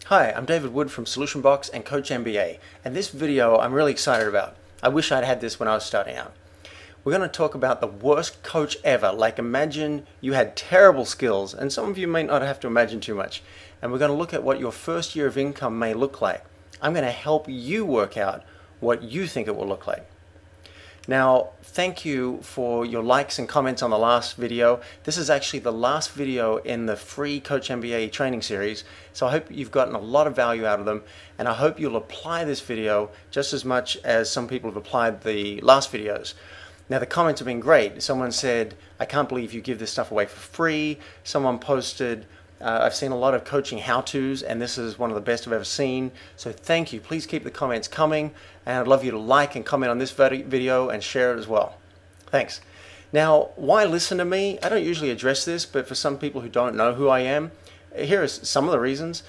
Hi, I'm David Wood from Solution Box and Coach MBA, and this video I'm really excited about. I wish I'd had this when I was starting out. We're going to talk about the worst coach ever. Like, imagine you had terrible skills, and some of you may not have to imagine too much. And we're going to look at what your first year of income may look like. I'm going to help you work out what you think it will look like. Now, thank you for your likes and comments on the last video. This is actually the last video in the free Coach MBA training series, so I hope you've gotten a lot of value out of them, and I hope you'll apply this video just as much as some people have applied the last videos. Now, the comments have been great. Someone said, I can't believe you give this stuff away for free. Someone posted, I've seen a lot of coaching how-tos, and this is one of the best I've ever seen. So thank you. Please keep the comments coming, and I'd love you to like and comment on this video and share it as well. Thanks. Now, why listen to me? I don't usually address this, but for some people who don't know who I am, here are some of the reasons.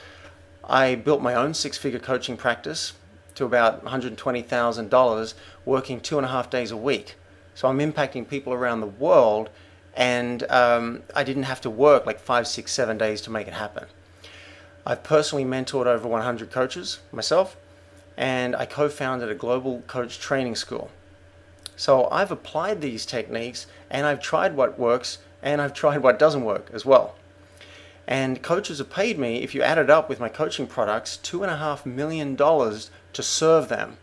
I built my own six-figure coaching practice to about $120,000, working 2.5 days a week. So I'm impacting people around the world, and I didn't have to work like 5, 6, 7 days to make it happen. I've personally mentored over 100 coaches myself, and I co-founded a global coach training school. So I've applied these techniques, and I've tried what works, and I've tried what doesn't work as well. And coaches have paid me, if you add it up with my coaching products, $2.5 million to serve them.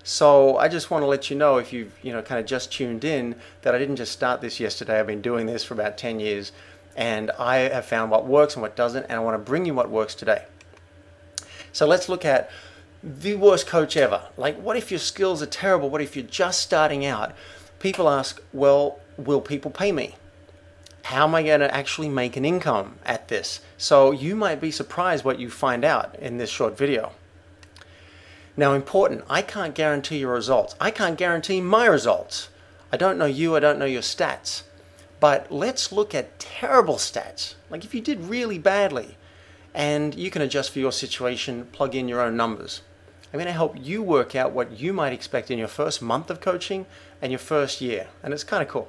So I just want to let you know, if you've kind of just tuned in, that I didn't just start this yesterday. I've been doing this for about 10 years, and I have found what works and what doesn't, and I want to bring you what works today. So let's look at the worst coach ever. Like, what if your skills are terrible? What if you're just starting out? People ask, well, will people pay me? How am I going to actually make an income at this? So you might be surprised what you find out in this short video. Now, important, I can't guarantee your results. I can't guarantee my results. I don't know you, I don't know your stats. But let's look at terrible stats. Like, if you did really badly, and you can adjust for your situation, plug in your own numbers. I'm going to help you work out what you might expect in your first month of coaching and your first year, and it's kind of cool.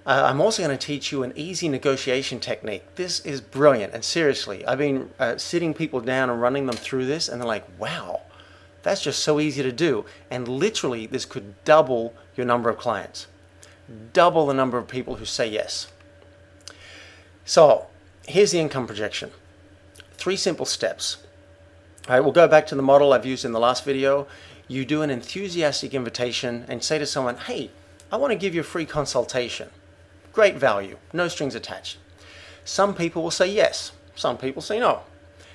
I'm also going to teach you an easy negotiation technique. This is brilliant, and seriously, I've been sitting people down and running them through this, and they're like, wow, that's just so easy to do. And literally, this could double your number of clients, double the number of people who say yes. So here's the income projection. 3 simple steps. All right, we'll go back to the model I've used in the last video. You do an enthusiastic invitation and say to someone, hey, I want to give you a free consultation. Great value, no strings attached. Some people will say yes, some people say no.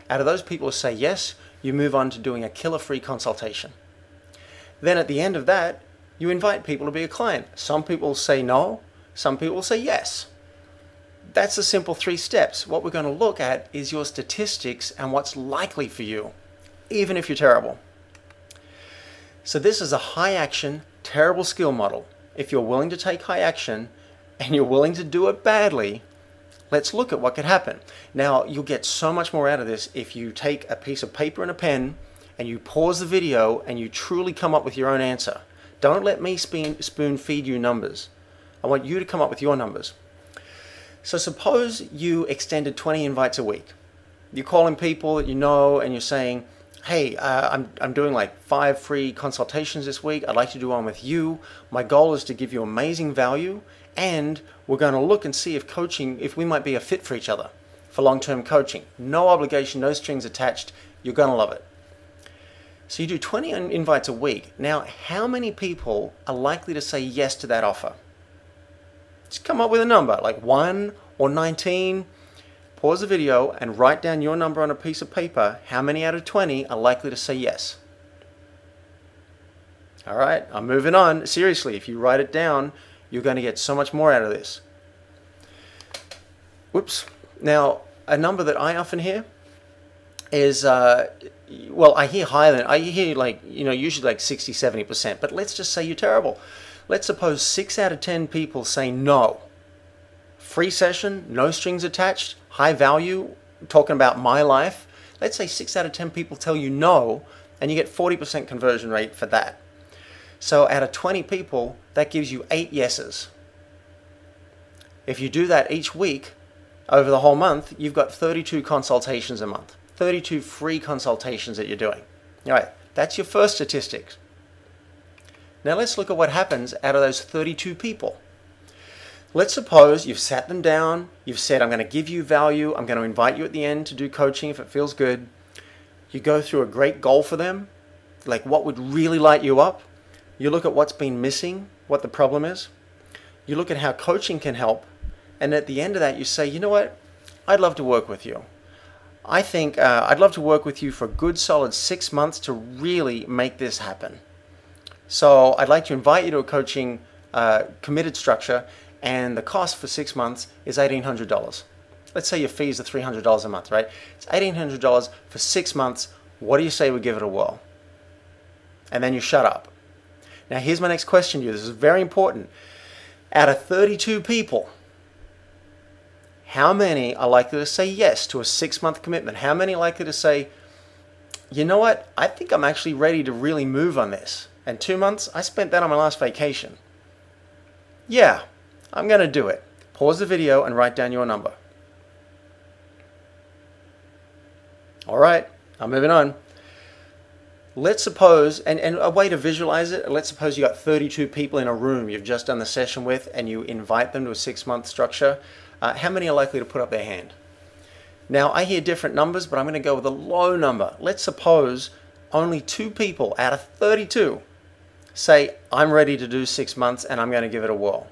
Out of those people who say yes, you move on to doing a killer free consultation. Then at the end of that, you invite people to be a client. Some people will say no, some people will say yes. That's the simple 3 steps. What we're going to look at is your statistics and what's likely for you, even if you're terrible. So this is a high action, terrible skill model. If you're willing to take high action, and you're willing to do it badly, let's look at what could happen. Now, you'll get so much more out of this if you take a piece of paper and a pen and you pause the video and you truly come up with your own answer. Don't let me spoon feed you numbers. I want you to come up with your numbers. So suppose you extended 20 invites a week. You're calling people that you know and you're saying, hey, I'm doing like 5 free consultations this week. I'd like to do one with you. My goal is to give you amazing value, and we're going to look and see if we might be a fit for each other for long-term coaching. No obligation, no strings attached. You're going to love it. So you do 20 invites a week. Now, how many people are likely to say yes to that offer? Just come up with a number, like 1 or 19. Pause the video and write down your number on a piece of paper. How many out of 20 are likely to say yes? All right, I'm moving on. Seriously, if you write it down, you're going to get so much more out of this. Whoops. Now, a number that I often hear is, well, I hear higher than, I hear like, usually like 60, 70%, but let's just say you're terrible. Let's suppose 6 out of 10 people say no. Free session, no strings attached, high value, talking about my life. Let's say 6 out of 10 people tell you no, and you get 40% conversion rate for that. So out of 20 people, that gives you 8 yeses. If you do that each week, over the whole month, you've got 32 consultations a month. 32 free consultations that you're doing. All right, that's your first statistics. Now let's look at what happens out of those 32 people. Let's suppose you've sat them down, you've said, I'm going to give you value, I'm going to invite you at the end to do coaching if it feels good. You go through a great goal for them, like what would really light you up. You look at what's been missing, what the problem is. You look at how coaching can help, and at the end of that you say, you know what, I'd love to work with you. I think I'd love to work with you for a good solid 6 months to really make this happen. So I'd like to invite you to a coaching committed structure, and the cost for 6 months is $1,800. Let's say your fees are $300 a month, right? It's $1,800 for 6 months. What do you say we give it a whirl? And then you shut up. Now here's my next question to you. This is very important. Out of 32 people, how many are likely to say yes to a 6-month commitment? How many are likely to say, you know what, I think I'm actually ready to really move on this. And 2 months, I spent that on my last vacation. Yeah, I'm going to do it. Pause the video and write down your number. All right, I'm moving on. Let's suppose, and a way to visualize it, let's suppose you got 32 people in a room you've just done the session with, and you invite them to a 6-month structure. How many are likely to put up their hand? Now, I hear different numbers, but I'm going to go with a low number. Let's suppose only 2 people out of 32 say, I'm ready to do 6 months and I'm going to give it a whirl.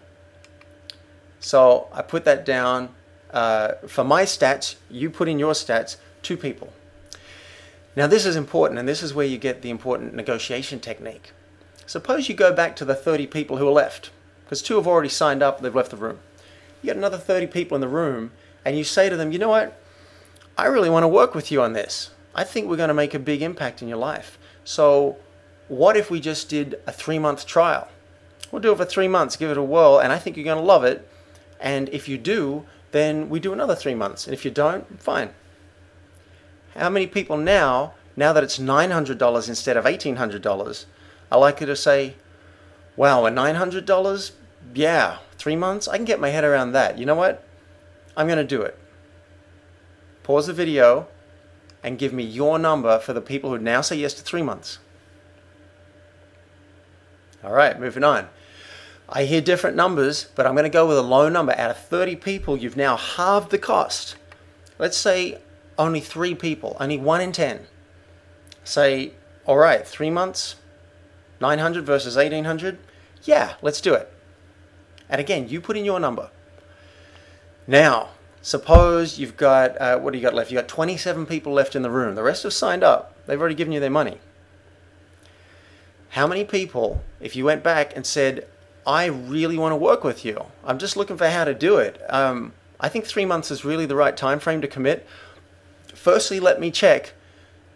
So I put that down. For my stats, you put in your stats, 2 people. Now this is important, and this is where you get the important negotiation technique. Suppose you go back to the 30 people who are left, because 2 have already signed up, they've left the room. You got another 30 people in the room, and you say to them, you know what, I really want to work with you on this. I think we're going to make a big impact in your life. So what if we just did a 3-month trial? We'll do it for 3 months, give it a whirl, and I think you're going to love it. And if you do, then we do another 3 months. And if you don't, fine. How many people now that it's $900 instead of $1,800, are likely to say, wow, a $900? Yeah, 3 months? I can get my head around that. You know what? I'm going to do it. Pause the video and give me your number for the people who now say yes to 3 months. All right, moving on. I hear different numbers, but I'm going to go with a low number. Out of 30 people, you've now halved the cost. Let's say only 3 people, only 1 in 10. Say, all right, 3 months, 900 versus 1,800. Yeah, let's do it. And again, you put in your number. Now, suppose you've got, what do you got left? You've got 27 people left in the room. The rest have signed up. They've already given you their money. How many people, if you went back and said, I really want to work with you, I'm just looking for how to do it. I think 3 months is really the right time frame to commit. Firstly, let me check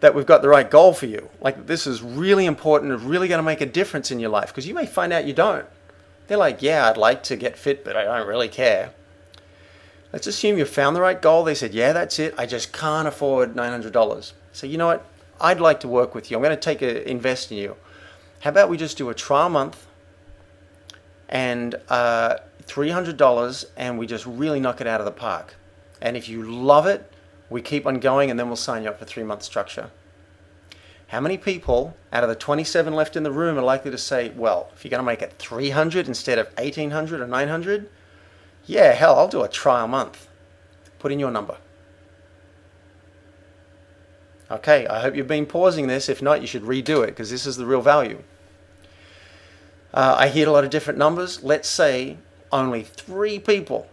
that we've got the right goal for you. Like, this is really important and really going to make a difference in your life, because you may find out you don't. They're like, yeah, I'd like to get fit, but I don't really care. Let's assume you found the right goal. They said, yeah, that's it. I just can't afford $900. So you know what? I'd like to work with you. I'm going to invest in you. How about we just do a trial month and $300, and we just really knock it out of the park. And if you love it, we keep on going, and then we'll sign you up for 3-month structure. How many people out of the 27 left in the room are likely to say, well, if you're going to make it 300 instead of 1,800 or 900, yeah, hell, I'll do a trial month. Put in your number. Okay, I hope you've been pausing this. If not, you should redo it, because this is the real value. I hear a lot of different numbers. Let's say only 3 people.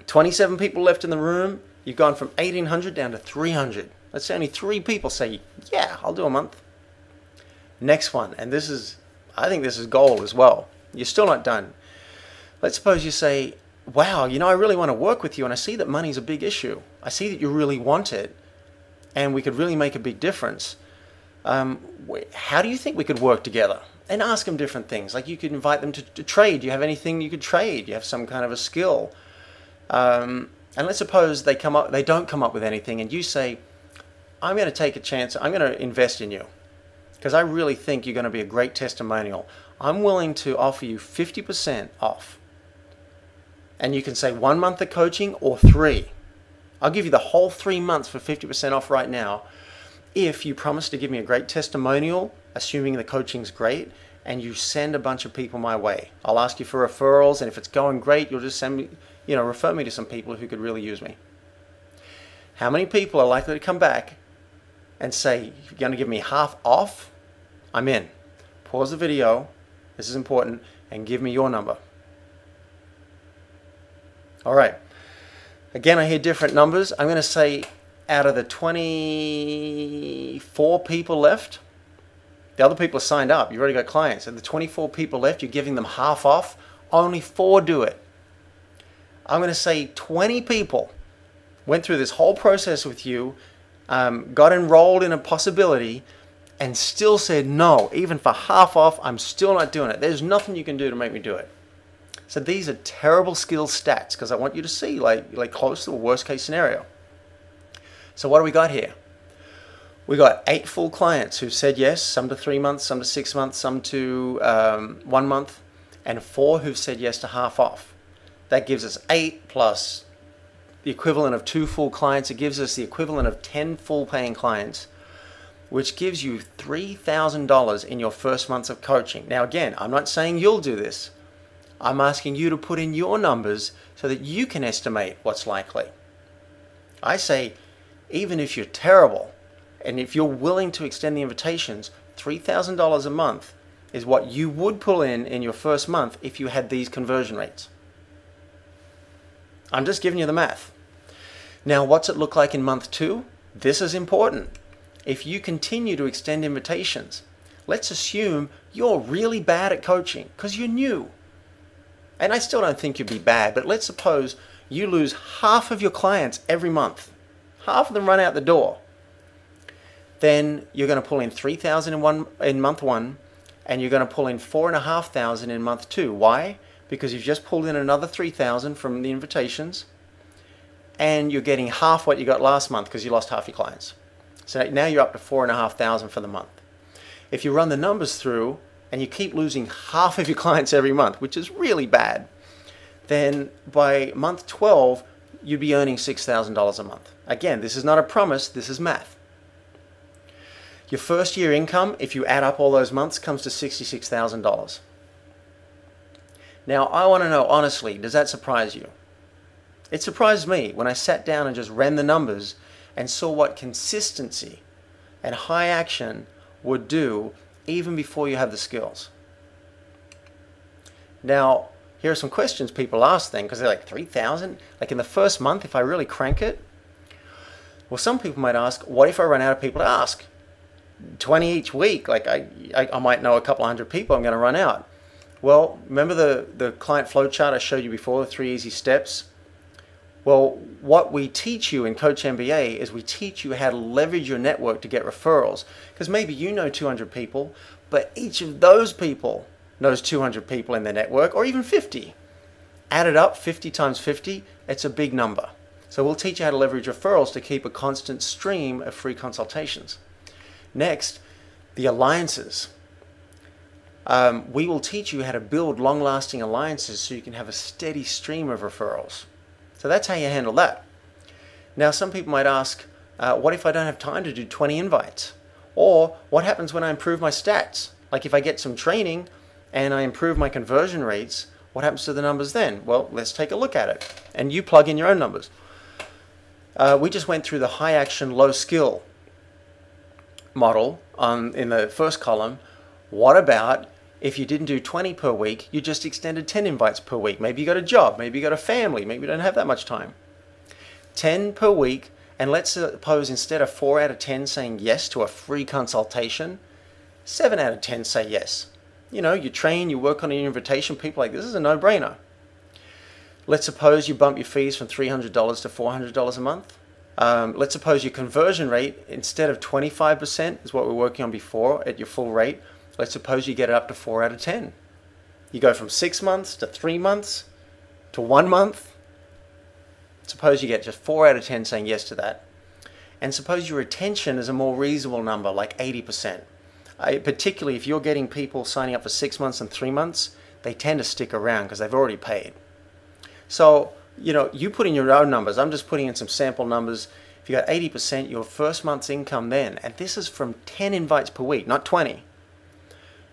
27 people left in the room. You've gone from 1,800 down to 300. Let's say only 3 people say, yeah, I'll do a month. Next one, and I think this is gold as well. You're still not done. Let's suppose you say, wow, you know, I really want to work with you, and I see that money's a big issue. I see that you really want it, and we could really make a big difference. How do you think we could work together? And ask them different things. Like, you could invite them to trade. Do you have anything you could trade? Do you have some kind of a skill? And let's suppose they don't come up with anything, and you say, I'm going to take a chance. I'm going to invest in you, because I really think you're going to be a great testimonial. I'm willing to offer you 50% off. And you can say 1 month of coaching or 3. I'll give you the whole 3 months for 50% off right now if you promise to give me a great testimonial, assuming the coaching's great, and you send a bunch of people my way. I'll ask you for referrals, and if it's going great, you'll just send me, refer me to some people who could really use me. How many people are likely to come back and say, you're going to give me half off? I'm in. Pause the video, this is important, and give me your number. All right. Again, I hear different numbers. I'm going to say out of the 24 people left, the other people are signed up. You've already got clients. And the 24 people left, you're giving them half off. Only 4 do it. I'm going to say 20 people went through this whole process with you, got enrolled in a possibility, and still said no. Even for half off, I'm still not doing it. There's nothing you can do to make me do it. So these are terrible skill stats because I want you to see like close to a worst case scenario. So what do we got here? We got 8 full clients who said yes, some to 3 months, some to 6 months, some to 1 month, and 4 who've said yes to half off. That gives us 8 plus the equivalent of 2 full clients. It gives us the equivalent of 10 full paying clients, which gives you $3,000 in your first months of coaching. Now again, I'm not saying you'll do this. I'm asking you to put in your numbers so that you can estimate what's likely. I say, even if you're terrible, and if you're willing to extend the invitations, $3,000 a month is what you would pull in your first month if you had these conversion rates. I'm just giving you the math. Now, what's it look like in month 2? This is important. If you continue to extend invitations, let's assume you're really bad at coaching because you're new. And I still don't think you'd be bad, but let's suppose you lose half of your clients every month. Half of them run out the door. Then you're going to pull in $3,000 in month 1, and you're going to pull in $4,500 in month 2. Why? Because you've just pulled in another $3,000 from the invitations, and you're getting half what you got last month because you lost half your clients. So now you're up to $4,500 for the month. If you run the numbers through, and you keep losing half of your clients every month, which is really bad, then by month 12, you'd be earning $6,000 a month. Again, this is not a promise, this is math. Your first year income, if you add up all those months, comes to $66,000. Now, I want to know, honestly, does that surprise you? It surprised me when I sat down and just ran the numbers and saw what consistency and high action would do even before you have the skills. Now, here are some questions people ask then, because they're like, 3,000? Like in the first month, if I really crank it? Well, some people might ask, what if I run out of people to ask? 20 each week, like I might know a couple hundred people, I'm going to run out. Well, remember the client flow chart I showed you before, the 3 easy steps? Well, what we teach you in Coach MBA is we teach you how to leverage your network to get referrals. Because maybe you know 200 people, but each of those people knows 200 people in their network, or even 50. Added up, 50 times 50, it's a big number. So we'll teach you how to leverage referrals to keep a constant stream of free consultations. Next, the alliances. We will teach you how to build long-lasting alliances so you can have a steady stream of referrals. So that's how you handle that. Now, some people might ask, what if I don't have time to do 20 invites? Or what happens when I improve my stats? Like if I get some training and I improve my conversion rates, what happens to the numbers then? Well, let's take a look at it. And you plug in your own numbers. We just went through the high action, low skill model in the first column. What about if you didn't do 20 per week, you just extended 10 invites per week? Maybe you got a job, maybe you got a family, maybe you don't have that much time. 10 per week, and let's suppose instead of 4 out of 10 saying yes to a free consultation, 7 out of 10 say yes. You know, you train, you work on an invitation, people are like, this is a no-brainer. Let's suppose you bump your fees from $300 to $400 a month. Let's suppose your conversion rate, instead of 25% is what we're working on before at your full rate, let's suppose you get it up to 4 out of 10. You go from 6 months to 3 months to 1 month. Suppose you get just 4 out of 10 saying yes to that. And suppose your retention is a more reasonable number, like 80%. Particularly if you're getting people signing up for 6 months and 3 months, they tend to stick around because they've already paid. So you put in your own numbers. I'm just putting in some sample numbers. If you got 80%, your first month's income then, and this is from 10 invites per week, not 20.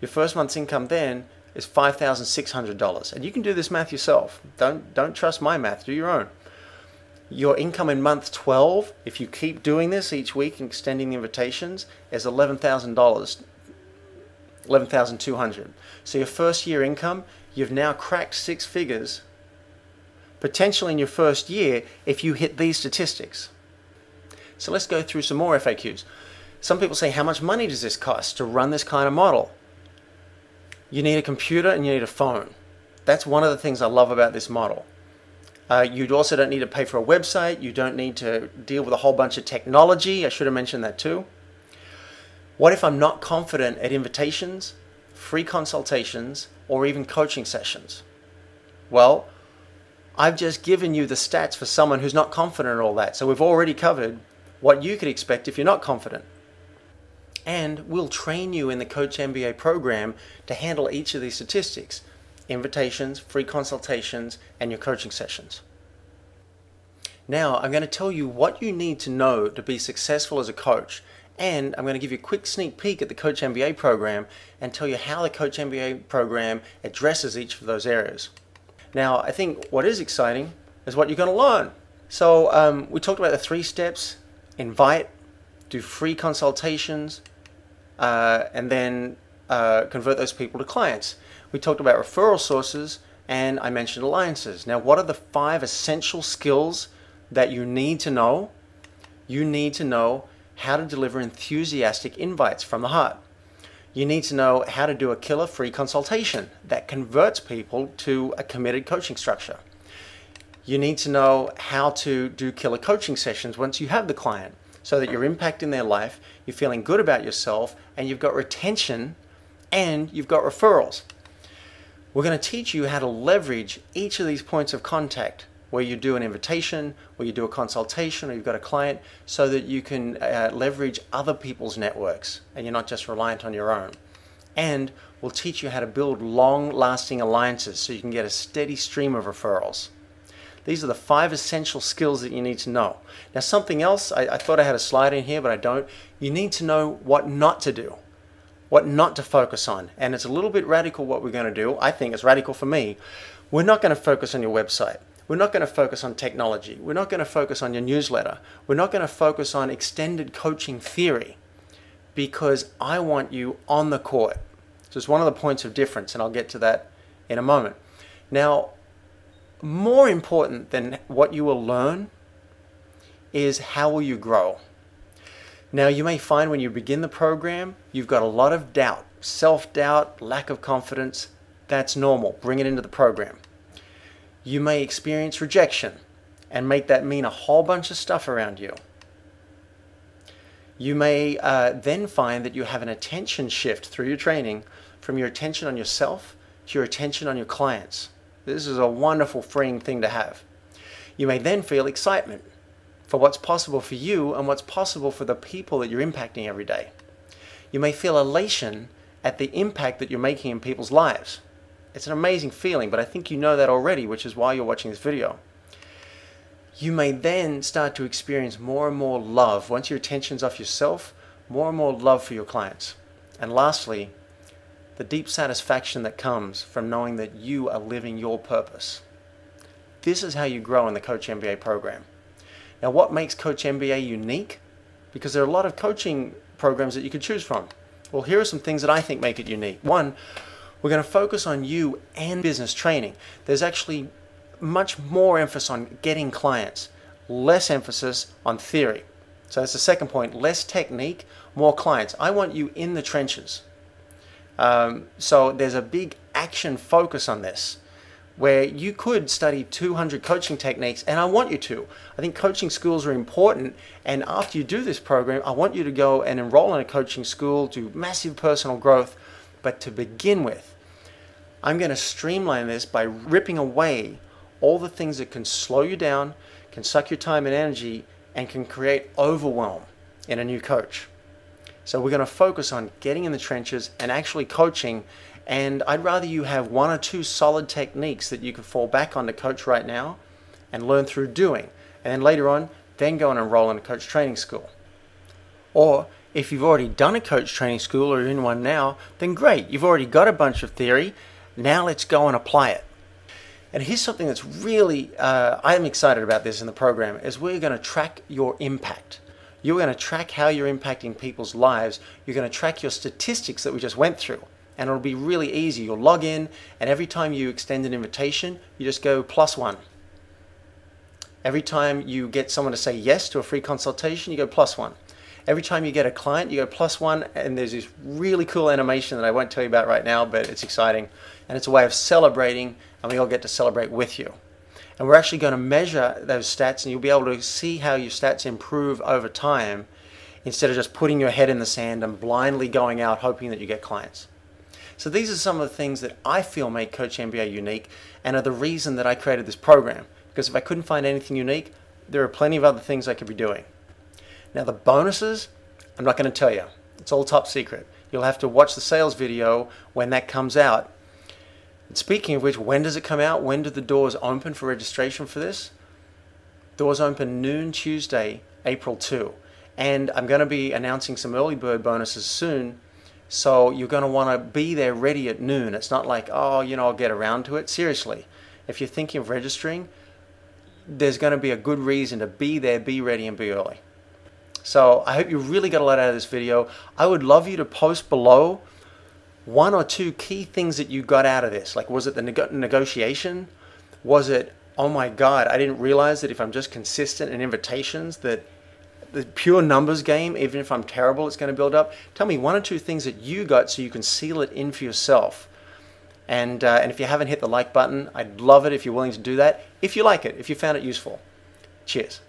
Your first month's income then is $5,600. And you can do this math yourself. Don't trust my math, do your own. Your income in month 12, if you keep doing this each week and extending the invitations, is $11,000, $11,200. So your first year income, you've now cracked 6 figures, potentially in your first year, if you hit these statistics. So let's go through some more FAQs. Some people say, how much money does this cost to run this kind of model? You need a computer and you need a phone. That's one of the things I love about this model. You also don't need to pay for a website. You don't need to deal with a whole bunch of technology. I should have mentioned that too. What if I'm not confident at invitations, free consultations, or even coaching sessions? Well, I've just given you the stats for someone who's not confident in all that. So we've already covered what you could expect if you're not confident. And we'll train you in the Coach MBA program to handle each of these statistics: invitations, free consultations, and your coaching sessions. Now, I'm going to tell you what you need to know to be successful as a coach, and I'm going to give you a quick sneak peek at the Coach MBA program and tell you how the Coach MBA program addresses each of those areas. Now, I think what is exciting is what you're going to learn. So we talked about the 3 steps: invite, do free consultations, and then convert those people to clients. We talked about referral sources, and I mentioned alliances. Now, what are the 5 essential skills that you need to know? You need to know how to deliver enthusiastic invites from the heart. You need to know how to do a killer free consultation that converts people to a committed coaching structure. You need to know how to do killer coaching sessions once you have the client, so that you're impacting their life, you're feeling good about yourself, and you've got retention, and you've got referrals. We're going to teach you how to leverage each of these points of contact, where you do an invitation, where you do a consultation, or you've got a client, so that you can leverage other people's networks, and you're not just reliant on your own. And we'll teach you how to build long-lasting alliances so you can get a steady stream of referrals. These are the 5 essential skills that you need to know. Now, something else, I thought I had a slide in here, but I don't. You need to know what not to do, what not to focus on. And it's a little bit radical what we're going to do. I think it's radical for me. We're not going to focus on your website. We're not going to focus on technology. We're not going to focus on your newsletter. We're not going to focus on extended coaching theory, because I want you on the court. So it's one of the points of difference, and I'll get to that in a moment. Now, more important than what you will learn is how will you grow. Now, you may find when you begin the program, you've got a lot of doubt, self-doubt, lack of confidence. That's normal. Bring it into the program. You may experience rejection and make that mean a whole bunch of stuff around you. You may then find that you have an attention shift through your training from your attention on yourself to your attention on your clients. This is a wonderful, freeing thing to have. You may then feel excitement for what's possible for you and what's possible for the people that you're impacting every day. You may feel elation at the impact that you're making in people's lives. It's an amazing feeling, but I think you know that already, which is why you're watching this video. You may then start to experience more and more love. Once your attention's off yourself, more and more love for your clients. And lastly, the deep satisfaction that comes from knowing that you are living your purpose. This is how you grow in the Coach MBA program. Now, what makes Coach MBA unique? Because there are a lot of coaching programs that you could choose from. Well, here are some things that I think make it unique. One, we're going to focus on you and business training. There's actually much more emphasis on getting clients, less emphasis on theory. So that's the second point, less technique, more clients. I want you in the trenches. So there's a big action focus on this, where you could study 200 coaching techniques, and I want you to. I think coaching schools are important, and after you do this program, I want you to go and enroll in a coaching school, do massive personal growth. But to begin with, I'm going to streamline this by ripping away all the things that can slow you down, can suck your time and energy, and can create overwhelm in a new coach. So we're going to focus on getting in the trenches and actually coaching, and I'd rather you have 1 or 2 solid techniques that you can fall back on to coach right now, and learn through doing. And then later on, then go and enroll in a coach training school. Or if you've already done a coach training school or you're in one now, then great, you've already got a bunch of theory. Now let's go and apply it. And here's something that's really, I'm excited about this in the program, is we're going to track your impact. You're going to track how you're impacting people's lives. You're going to track your statistics that we just went through. And it'll be really easy. You'll log in, and every time you extend an invitation, you just go +1. Every time you get someone to say yes to a free consultation, you go +1. Every time you get a client, you go +1, and there's this really cool animation that I won't tell you about right now, but it's exciting. And it's a way of celebrating, and we all get to celebrate with you. And we're actually going to measure those stats, and you'll be able to see how your stats improve over time instead of just putting your head in the sand and blindly going out hoping that you get clients. So these are some of the things that I feel make Coach MBA unique and are the reason that I created this program. Because if I couldn't find anything unique, there are plenty of other things I could be doing. Now the bonuses, I'm not going to tell you. It's all top secret. You'll have to watch the sales video when that comes out. And speaking of which, when does it come out? When do the doors open for registration for this? Doors open noon Tuesday, April 2. And I'm going to be announcing some early bird bonuses soon. So you're going to want to be there ready at noon. It's not like, oh, I'll get around to it. Seriously, if you're thinking of registering, there's going to be a good reason to be there, be ready, and be early. So I hope you really got a lot out of this video. I would love you to post below 1 or 2 key things that you got out of this. Like, was it the negotiation? Was it, oh my God, I didn't realize that if I'm just consistent in invitations that the pure numbers game, even if I'm terrible, it's going to build up? Tell me 1 or 2 things that you got so you can seal it in for yourself. And if you haven't hit the like button, I'd love it if you're willing to do that. If you like it, if you found it useful. Cheers.